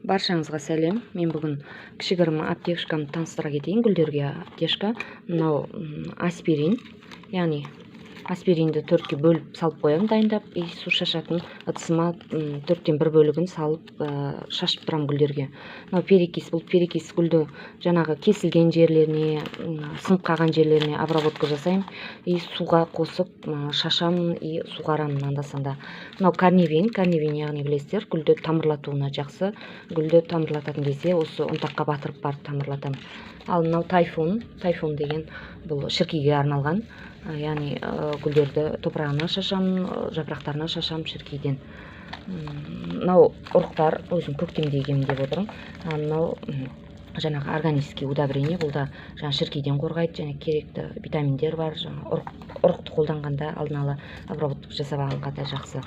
Баршаңызға сәлем. Мен бүгін кішігірім аптекашкамды таныстыра кетейін гүлдерге. Аптекашка мынау аспирин, яғни аспиринді 4-ке бөліп салып қоямын дайындап, и су шашатын ыдысыма 4-тен 1 бөлігін салып шашып тұрам гүлдерге. Мынау перекис, бұл перекис гүлді жаңағы кесілген жерлеріне, сынып қалған жерлеріне обработка жасаймын, и суға қосып шашамын, и суғарамын анда-санда. Мынау карнивин яғни білесіздер, гүлді тамырлатуына жақсы. Гүлді тамырлататын кезде осы ұнтаққа батырып барып тамырлатамын. Ал мынау тайфун деген бұл шіркейге арналған, яғни гүлдерді топырағына шашамын, жапырақтарына шашамын шіркейден. Мынау ұрықтар өзім көктемде егемін деп отырмын. Мынау жаңағы органический удобрение, бұл да жаңа шіркейден қорғайды, және керекті витаминдер бар, жаңа ұрықты қолданғанда алдын ала обработка жасап алғанға да жақсы.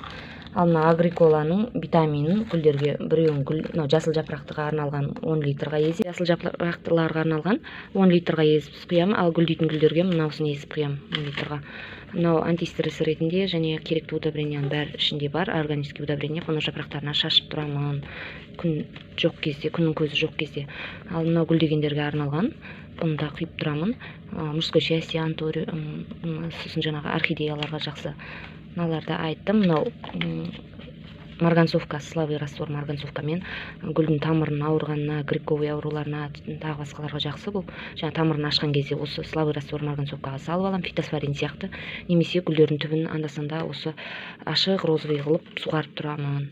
Ал мына агриколаның витаминін гүлдерге біреуін жасыл жапырақтыға арналған 10 литрға езіп, жасыл жапырақтыларға арналған 10 литрға езіп құямын, ал гүлдейтін гүлдерге мынаусын езіп құямын 10 литрға. Мынау антистресс ретінде және керекті удобренияның бәрі ішінде бар, органический удобрение, бұны жапырақтарына шашып тұрамын күннің көзі жоқ кезде. Ал мынау гүлдегендерге арналған, бұны да құйып тұрамын. Мужское счастье, сосын жаңағы орхидеяларға жақсы. Мыналарды айттым. Мынау марганцовка, слабый раствор марганцовкамен гүлдің тамырының ауырғанына, грибковый ауруларына, тағы басқаларға жақсы. Бұл жаңа тамырын ашқан кезде осы слабый раствор марганцовкаға салып аламын, фитоспорин сияқты. Немесе гүлдердің түбін анда-санда осы ашық розовый қылып суғарып тұрамын.